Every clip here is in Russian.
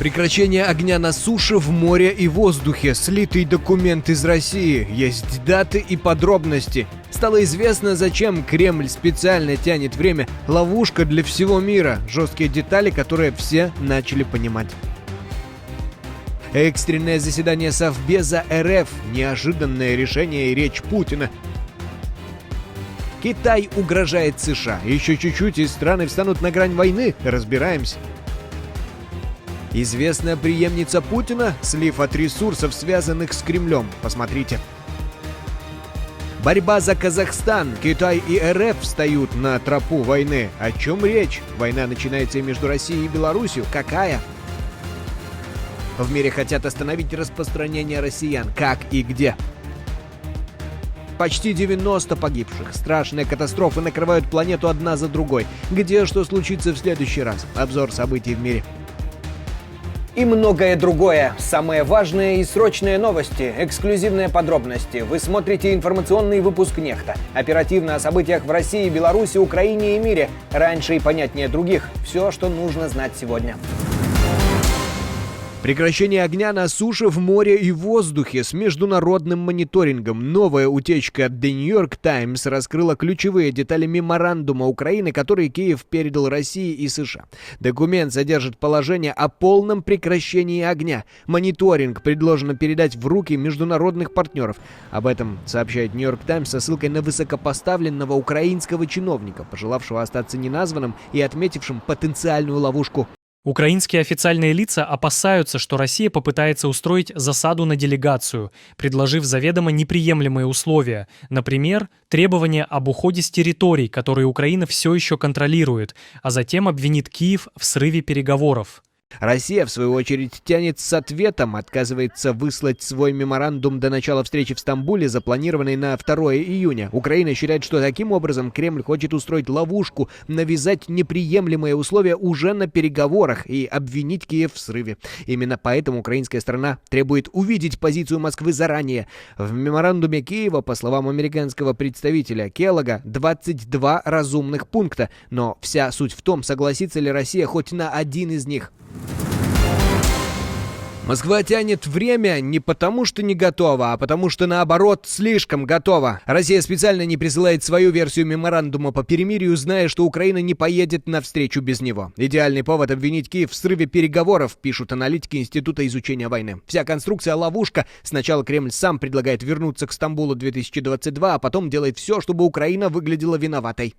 Прекращение огня на суше, в море и воздухе. Слитый документ из России. Есть даты и подробности. Стало известно, зачем Кремль специально тянет время. Ловушка для всего мира. Жесткие детали, которые все начали понимать. Экстренное заседание Совбеза РФ. Неожиданное решение и речь Путина. Китай угрожает США. Еще чуть-чуть, и страны встанут на грань войны. Разбираемся. Известная преемница Путина, слив от ресурсов, связанных с Кремлем. Посмотрите. Борьба за Казахстан. Китай и РФ встают на тропу войны. О чем речь? Война начинается между Россией и Беларусью. Какая? В мире хотят остановить распространение россиян. Как и где? Почти 90 погибших. Страшные катастрофы накрывают планету одна за другой. Где что случится в следующий раз? Обзор событий в мире. И многое другое. Самые важные и срочные новости, эксклюзивные подробности. Вы смотрите информационный выпуск «Нехта». Оперативно о событиях в России, Беларуси, Украине и мире. Раньше и понятнее других. Все, что нужно знать сегодня. Прекращение огня на суше, в море и воздухе с международным мониторингом. Новая утечка от The New York Times раскрыла ключевые детали меморандума Украины, который Киев передал России и США. Документ содержит положение о полном прекращении огня. Мониторинг предложено передать в руки международных партнеров. Об этом сообщает New York Times со ссылкой на высокопоставленного украинского чиновника, пожелавшего остаться неназванным и отметившим потенциальную ловушку. Украинские официальные лица опасаются, что Россия попытается устроить засаду на делегацию, предложив заведомо неприемлемые условия, например, требования об уходе с территорий, которые Украина все еще контролирует, а затем обвинит Киев в срыве переговоров. Россия, в свою очередь, тянет с ответом, отказывается выслать свой меморандум до начала встречи в Стамбуле, запланированной на 2 июня. Украина считает, что таким образом Кремль хочет устроить ловушку, навязать неприемлемые условия уже на переговорах и обвинить Киев в срыве. Именно поэтому украинская сторона требует увидеть позицию Москвы заранее. В меморандуме Киева, по словам американского представителя Келлога, 22 разумных пункта. Но вся суть в том, согласится ли Россия хоть на один из них. Москва тянет время не потому, что не готова, а потому, что, наоборот, слишком готова. Россия специально не присылает свою версию меморандума по перемирию, зная, что Украина не поедет навстречу без него. Идеальный повод обвинить Киев в срыве переговоров, пишут аналитики Института изучения войны. Вся конструкция — ловушка. Сначала Кремль сам предлагает вернуться к Стамбулу 2022, а потом делает все, чтобы Украина выглядела виноватой.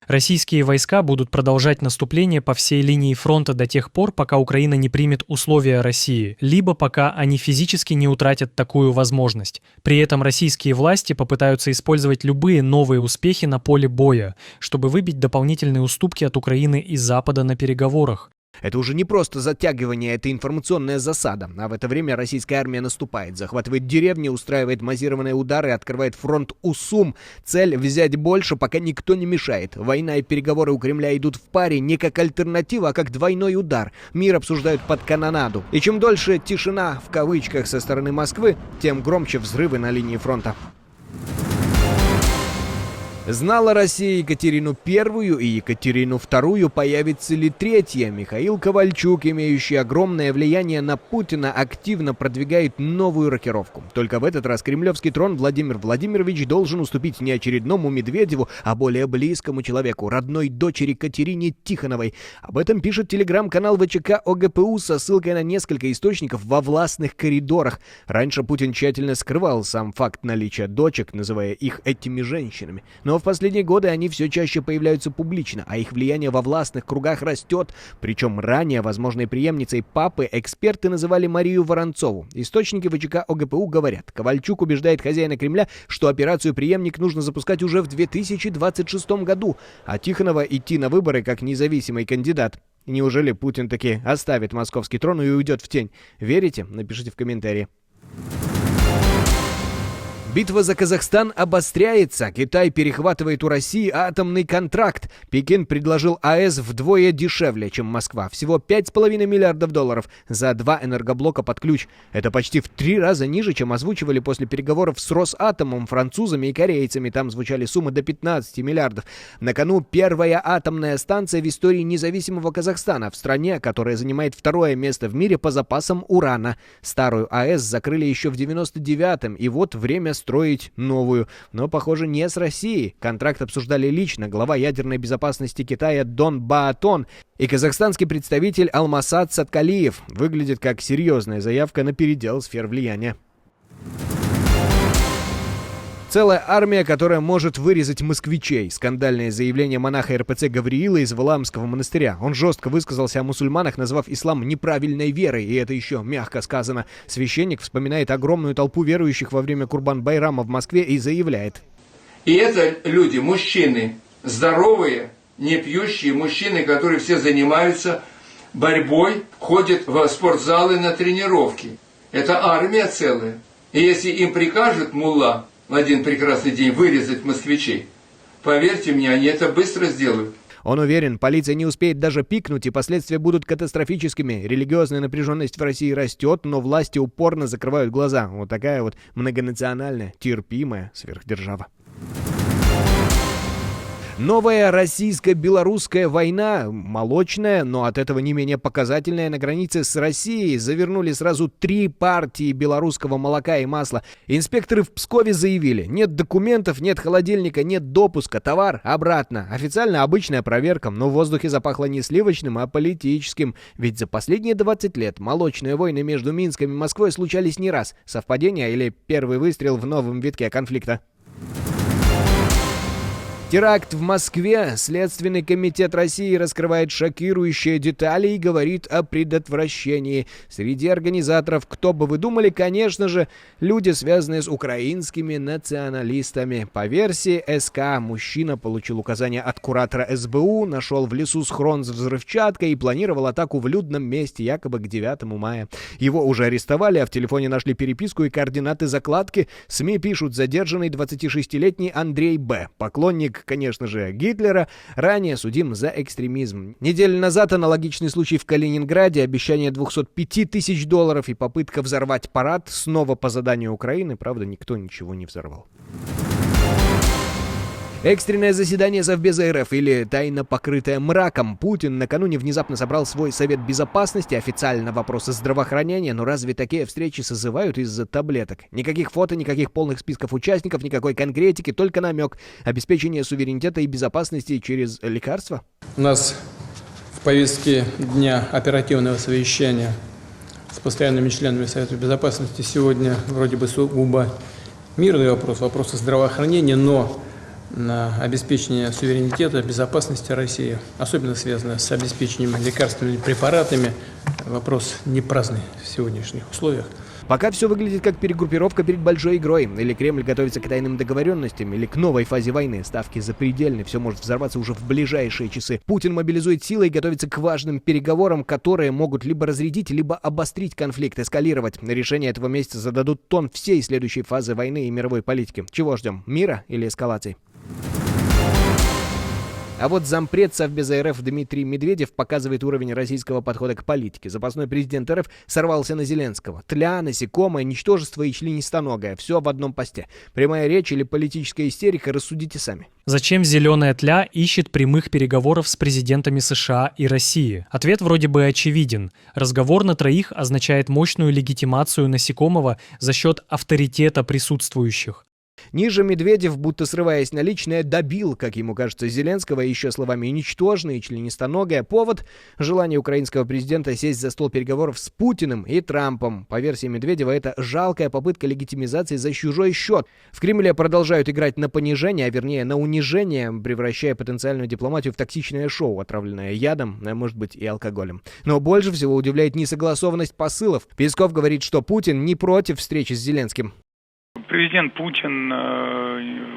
Российские войска будут продолжать наступление по всей линии фронта до тех пор, пока Украина не примет условия России, либо пока они физически не утратят такую возможность. При этом российские власти попытаются использовать любые новые успехи на поле боя, чтобы выбить дополнительные уступки от Украины и Запада на переговорах. Это уже не просто затягивание, это информационная засада. А в это время российская армия наступает, захватывает деревни, устраивает массированные удары, открывает фронт у Сум. Цель — взять больше, пока никто не мешает. Война и переговоры у Кремля идут в паре не как альтернатива, а как двойной удар. Мир обсуждают под канонаду. И чем дольше «тишина» в кавычках со стороны Москвы, тем громче взрывы на линии фронта. Знала Россия Екатерину I и Екатерину II, появится ли третья? Михаил Ковальчук, имеющий огромное влияние на Путина, активно продвигает новую рокировку. Только в этот раз кремлевский трон Владимир Владимирович должен уступить не очередному Медведеву, а более близкому человеку, родной дочери Катерине Тихоновой. Об этом пишет телеграм-канал ВЧК ОГПУ со ссылкой на несколько источников во властных коридорах. Раньше Путин тщательно скрывал сам факт наличия дочек, называя их этими женщинами. Но в последние годы они все чаще появляются публично, а их влияние во властных кругах растет. Причем ранее возможной преемницей папы эксперты называли Марию Воронцову. Источники ВЧК ОГПУ говорят, Ковальчук убеждает хозяина Кремля, что операцию «Преемник» нужно запускать уже в 2026 году, а Тихонова идти на выборы как независимый кандидат. Неужели Путин таки оставит московский трон и уйдет в тень? Верите? Напишите в комментарии. Битва за Казахстан обостряется. Китай перехватывает у России атомный контракт. Пекин предложил АЭС вдвое дешевле, чем Москва. Всего $5,5 миллиардов за 2 энергоблока под ключ. Это почти в 3 раза ниже, чем озвучивали после переговоров с Росатомом, французами и корейцами. Там звучали суммы до 15 миллиардов. На кону первая атомная станция в истории независимого Казахстана, в стране, которая занимает 2-е место в мире по запасам урана. Старую АЭС закрыли еще в 99-м, и вот время строить новую. Но, похоже, не с Россией. Контракт обсуждали лично глава ядерной безопасности Китая Дон Баатон и казахстанский представитель Алмасад Саткалиев. Выглядит как серьезная заявка на передел сфер влияния. Целая армия, которая может вырезать москвичей. Скандальное заявление монаха РПЦ Гавриила из Валаамского монастыря. Он жестко высказался о мусульманах, назвав ислам неправильной верой, и это еще мягко сказано. Священник вспоминает огромную толпу верующих во время Курбан-Байрама в Москве и заявляет: и это люди, мужчины, здоровые, не пьющие, мужчины, которые все занимаются борьбой, ходят в спортзалы на тренировки. Это армия целая. И если им прикажет мулла в один прекрасный день вырезать москвичей, поверьте мне, они это быстро сделают. Он уверен, полиция не успеет даже пикнуть, и последствия будут катастрофическими. Религиозная напряженность в России растет, но власти упорно закрывают глаза. Вот такая вот многонациональная, терпимая сверхдержава. Новая российско-белорусская война, молочная, но от этого не менее показательная, на границе с Россией завернули сразу 3 партии белорусского молока и масла. Инспекторы в Пскове заявили: нет документов, нет холодильника, нет допуска, товар обратно. Официально обычная проверка, но в воздухе запахло не сливочным, а политическим. Ведь за последние 20 лет молочные войны между Минском и Москвой случались не раз. Совпадение или первый выстрел в новом витке конфликта? Теракт в Москве. Следственный комитет России раскрывает шокирующие детали и говорит о предотвращении. Среди организаторов, кто бы вы думали, конечно же, люди, связанные с украинскими националистами. По версии СК, мужчина получил указание от куратора СБУ, нашел в лесу схрон с взрывчаткой и планировал атаку в людном месте, якобы к 9 мая. Его уже арестовали, а в телефоне нашли переписку и координаты закладки. СМИ пишут: задержанный 26-летний Андрей Б., поклонник, конечно же, Гитлера, ранее судим за экстремизм. Неделю назад аналогичный случай в Калининграде, обещание $205 тысяч и попытка взорвать парад, снова по заданию Украины, правда, никто ничего не взорвал. Экстренное заседание Совбеза РФ или тайно покрытое мраком. Путин накануне внезапно собрал свой Совет Безопасности, официально вопросы здравоохранения, но разве такие встречи созывают из-за таблеток? Никаких фото, никаких полных списков участников, никакой конкретики, только намек. Обеспечение суверенитета и безопасности через лекарства? У нас в повестке дня оперативного совещания с постоянными членами Совета Безопасности сегодня вроде бы сугубо мирный вопрос, вопросы здравоохранения, но на обеспечение суверенитета, безопасности России, особенно связанное с обеспечением лекарственными препаратами, вопрос не праздный в сегодняшних условиях. Пока все выглядит как перегруппировка перед большой игрой. Или Кремль готовится к тайным договоренностям, или к новой фазе войны. Ставки запредельны, все может взорваться уже в ближайшие часы. Путин мобилизует силы и готовится к важным переговорам, которые могут либо разрядить, либо обострить конфликт, эскалировать. На решение этого месяца зададут тон всей следующей фазы войны и мировой политики. Чего ждем? Мира или эскалации? А вот зампред Совбеза РФ Дмитрий Медведев показывает уровень российского подхода к политике. Запасной президент РФ сорвался на Зеленского. Тля, насекомое, ничтожество и членистоногое. Все в одном посте. Прямая речь или политическая истерика, рассудите сами. Зачем зеленая тля ищет прямых переговоров с президентами США и России? Ответ вроде бы очевиден. Разговор на троих означает мощную легитимацию насекомого за счет авторитета присутствующих. Ниже Медведев, будто срываясь на личное, добил, как ему кажется, Зеленского еще словами «ничтожное» и «членистоногое». Повод – желание украинского президента сесть за стол переговоров с Путиным и Трампом. По версии Медведева, это жалкая попытка легитимизации за чужой счет. В Кремле продолжают играть на понижение, а вернее на унижение, превращая потенциальную дипломатию в токсичное шоу, отравленное ядом, а может быть и алкоголем. Но больше всего удивляет несогласованность посылов. Песков говорит, что Путин не против встречи с Зеленским. Президент Путин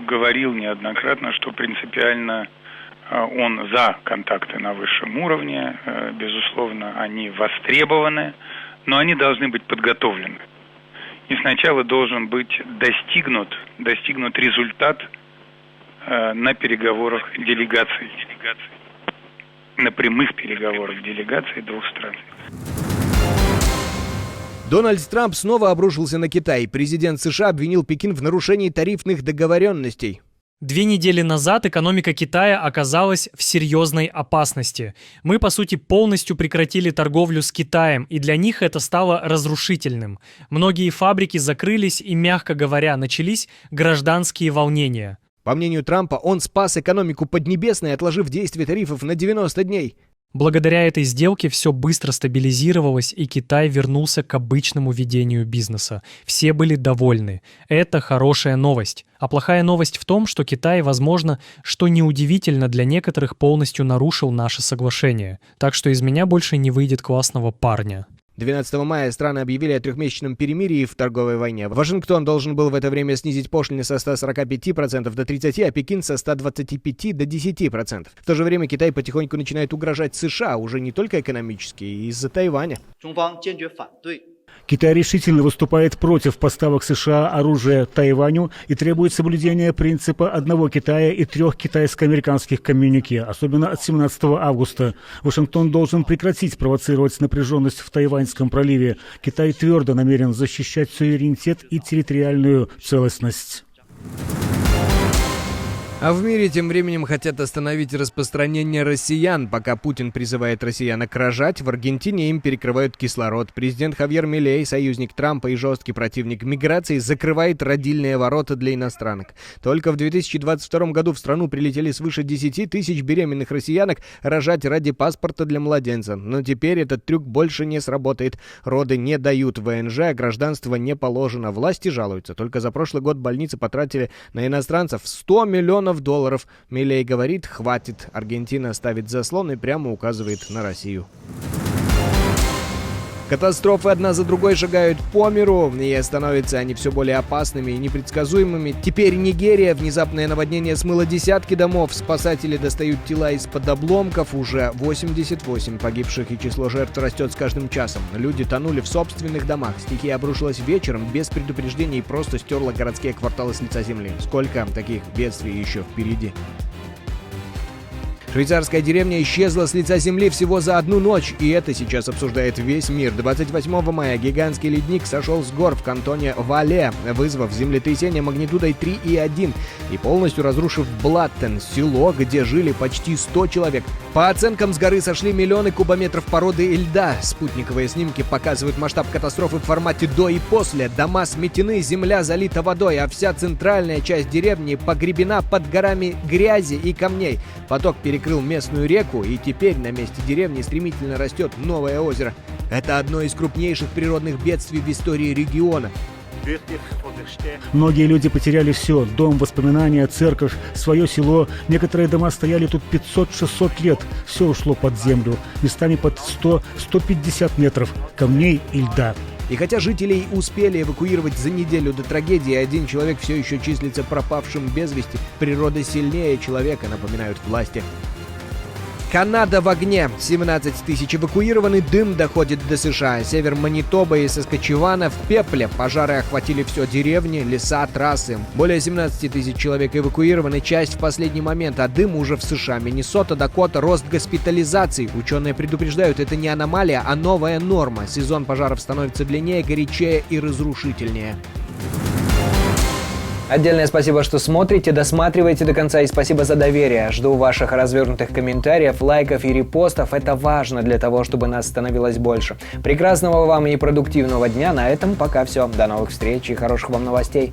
говорил неоднократно, что принципиально он за контакты на высшем уровне. Безусловно, они востребованы, но они должны быть подготовлены. И сначала должен быть достигнут результат на переговорах делегаций, на прямых переговорах делегаций двух стран. Дональд Трамп снова обрушился на Китай. Президент США обвинил Пекин в нарушении тарифных договоренностей. 2 недели назад экономика Китая оказалась в серьезной опасности. Мы, по сути, полностью прекратили торговлю с Китаем, и для них это стало разрушительным. Многие фабрики закрылись, и, мягко говоря, начались гражданские волнения. По мнению Трампа, он спас экономику Поднебесной, отложив действие тарифов на 90 дней. Благодаря этой сделке все быстро стабилизировалось, и Китай вернулся к обычному ведению бизнеса. Все были довольны. Это хорошая новость. А плохая новость в том, что Китай, возможно, что неудивительно для некоторых, полностью нарушил наше соглашение. Так что из меня больше не выйдет классного парня. 12 мая страны объявили о 3-месячном перемирии в торговой войне. Вашингтон должен был в это время снизить пошлины со 145% до 30%, а Пекин со 125% до 10%. В то же время Китай потихоньку начинает угрожать США, уже не только экономически, и из-за Тайваня. Китай решительно выступает против поставок США оружия Тайваню и требует соблюдения принципа одного Китая и 3 китайско-американских коммюнике, особенно от 17 августа. Вашингтон должен прекратить провоцировать напряженность в Тайваньском проливе. Китай твердо намерен защищать суверенитет и территориальную целостность. А в мире тем временем хотят остановить распространение россиян. Пока Путин призывает россиянок рожать, в Аргентине им перекрывают кислород. Президент Хавьер Милей, союзник Трампа и жесткий противник миграции, закрывает родильные ворота для иностранок. Только в 2022 году в страну прилетели свыше 10 тысяч беременных россиянок рожать ради паспорта для младенца. Но теперь этот трюк больше не сработает. Роды не дают ВНЖ, а гражданство не положено. Власти жалуются. Только за прошлый год больницы потратили на иностранцев $100 миллионов. Милей говорит, хватит. Аргентина ставит заслон и прямо указывает на Россию. Катастрофы одна за другой шагают по миру, и становятся они все более опасными и непредсказуемыми. Теперь Нигерия. Внезапное наводнение смыло десятки домов. Спасатели достают тела из-под обломков. Уже 88 погибших, и число жертв растет с каждым часом. Люди тонули в собственных домах. Стихия обрушилась вечером без предупреждения и просто стерла городские кварталы с лица земли. Сколько таких бедствий еще впереди? Швейцарская деревня исчезла с лица земли всего за одну ночь, и это сейчас обсуждает весь мир. 28 мая гигантский ледник сошел с гор в кантоне Вале, вызвав землетрясение магнитудой 3,1 и полностью разрушив Блаттен, село, где жили почти 100 человек. По оценкам, с горы сошли миллионы кубометров породы льда. Спутниковые снимки показывают масштаб катастрофы в формате до и после. Дома сметены, земля залита водой, а вся центральная часть деревни погребена под горами грязи и камней. Поток перекрыл местную реку, и теперь на месте деревни стремительно растет новое озеро. Это одно из крупнейших природных бедствий в истории региона. Многие люди потеряли все. Дом, воспоминания, церковь, свое село. Некоторые дома стояли тут 500-600 лет. Все ушло под землю. Местами под 100-150 метров камней и льда. И хотя жителей успели эвакуировать за неделю до трагедии, один человек все еще числится пропавшим без вести. Природа сильнее человека, напоминают власти. Канада в огне. 17 тысяч эвакуированы, дым доходит до США. Север Манитобы и Саскачевана в пепле. Пожары охватили все деревни, леса, трассы. Более 17 тысяч человек эвакуированы, часть в последний момент, а дым уже в США. Миннесота, Дакота, рост госпитализаций. Ученые предупреждают, это не аномалия, а новая норма. Сезон пожаров становится длиннее, горячее и разрушительнее. Отдельное спасибо, что смотрите, досматриваете до конца, и спасибо за доверие. Жду ваших развернутых комментариев, лайков и репостов. Это важно для того, чтобы нас становилось больше. Прекрасного вам и продуктивного дня. На этом пока все. До новых встреч и хороших вам новостей.